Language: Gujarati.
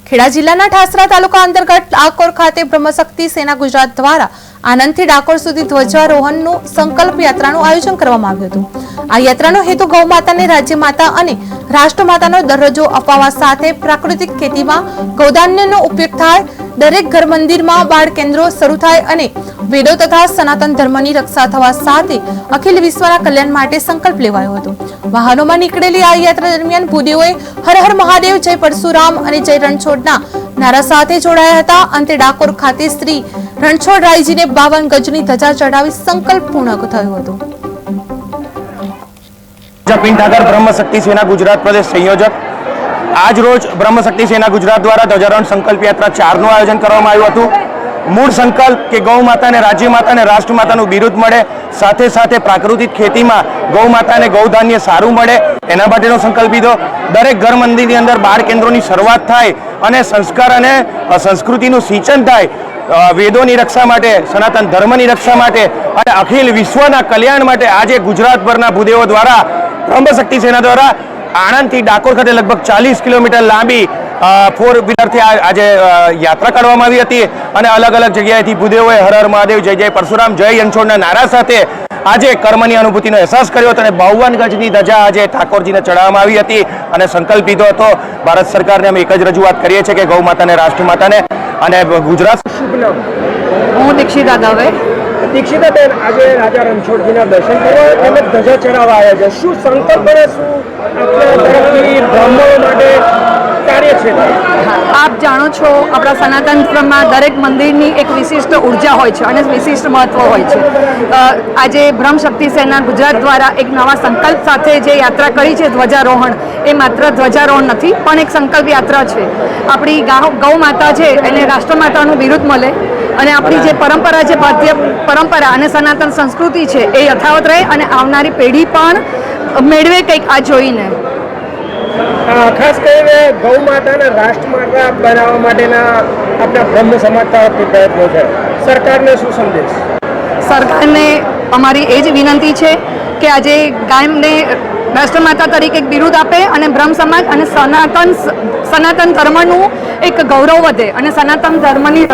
ખેડા જિલ્લાના ઠાસરા તાલુકા અંતર્ગત ડાકોર ખાતે બ્રહ્મશક્તિ સેના ગુજરાત દ્વારા આનંદથી ડાકોર સુધી ધ્વજારોહણનું સંકલ્પ યાત્રાનું આયોજન કરવામાં આવ્યું હતું। આ યાત્રાનો હેતુ ગૌ માતાને રાજ્ય માતા અને રાષ્ટ્રમાતાનો દરજ્જો અપાવવા સાથે પ્રાકૃતિક ખેતીમાં ગૌધાન્યનો ઉપયોગ થાય, દરેક ઘર મંદિરમાં બાળ કેન્દ્રો શરૂ થાય અને વેદો તથા સનાતન ધર્મની રક્ષા થવા સાથે અખિલ વિશ્વના કલ્યાણ માટે સંકલ્પ લેવાયો હતો। વાહનોમાં નીકળેલી આ યાત્રા દરમિયાન ભૂદેવોએ હર હર મહાદેવ, જય પરશુરામ અને જય રણછોડના નારા સાથે જોડાયા હતા। અંતે ડાકોર ખાતે શ્રી રણછોડરાયજીને 52 ગજની ધજા ચડાવી સંકલ્પ પૂર્ણ થયો હતો। પિન ઠાકર બ્રહ્મશક્તિ સેના ગુજરાત પ્રદેશ સંયોજક આજ રોજ બ્રહ્મશક્તિ સેના ગુજરાત દ્વારા ધ્વજારોહણ સંકલ્પ યાત્રા 4 નું આયોજન કરવામાં આવ્યું હતું। મૂળ સંકલ્પ કે ગૌ માતાને રાજ્ય માતાને રાષ્ટ્ર માતાનું બિરુદ મળે, સાથે સાથે પ્રાકૃતિક ખેતીમાં ગૌ માતાને ગૌધાન્ય સારું મળે એના માટેનો સંકલ્પ લીધો। દરેક ઘર મંદિરની અંદર બાળ કેન્દ્રોની શરૂઆત થાય અને સંસ્કાર અને સંસ્કૃતિનું સિંચન થાય, વેદોની રક્ષા માટે, સનાતન ધર્મની રક્ષા માટે અને અખિલ વિશ્વના કલ્યાણ માટે આજે ગુજરાતભરના ભૂદેવો દ્વારા બ્રહ્મશક્તિ સેના દ્વારા આણંદથી ડાકોર ખાતે લગભગ 40 કિલોમીટર લાંબી 4-વ્હીલરથી આજે યાત્રા કાઢવામાં આવી હતી અને અલગ અલગ જગ્યાએથી ભૂદેવોએ હર હર મહાદેવ, જય જય પરશુરામ, જય રણછોડના નારા સાથે આજે કર્મની અનુભૂતિનો અહેસાસ કર્યો હતો અને 52 ગજની ધજા આજે ઠાકોરજીને ચડાવવામાં આવી હતી અને સંકલ્પ લીધો હતો। ભારત સરકારને અમે એક જ રજૂઆત કરીએ છીએ કે ગૌ માતાને, રાષ્ટ્ર માતાને અને ગુજરાત। હું દીક્ષિતા દવે। દીક્ષિતાબેન, આજે રાજા રણછોડજીના દર્શન કરવા તેમજ ધજા ચડાવવા આવ્યા છે, શું સંકલ્પ અને શું આપણા તરફથી બ્રાહ્મણો માટે કાર્ય છે? આપ જાણો છો, આપણા સનાતન ધર્મમાં દરેક મંદિરની એક વિશિષ્ટ ઉર્જા હોય છે અને વિશિષ્ટ મહત્વ હોય છે। આજે બ્રહ્મશક્તિ સેના ગુજરાત દ્વારા એક નવા સંકલ્પ સાથે જે યાત્રા કરી છે ધ્વજારોહણ, એ માત્ર ધ્વજારોહણ નથી પણ એક સંકલ્પ યાત્રા છે। આપણી ગૌ માતા છે એને રાષ્ટ્રમાતાનું બિરુદ મળે અને આપણી જે પરંપરા છે, ભારતીય પરંપરા અને સનાતન સંસ્કૃતિ છે એ યથાવત રહે અને આવનારી પેઢી પણ મેળવે કંઈક આ જોઈને। ખાસ કરીને ગૌ માતાને રાષ્ટ્રમાતા બનાવવા માટેના આપણા બ્રહ્મ સમાજ તરફથી પ્રયત્નો છે, સરકારને શું સંદેશ? સરકારને અમારી એ જ વિનંતી છે કે આજે ગાયને રાષ્ટ્રમાતા તરીકે એક બિરુદ આપે અને બ્રહ્મ સમાજ અને સનાતન ધર્મનું એક ગૌરવ વધે અને સનાતન ધર્મની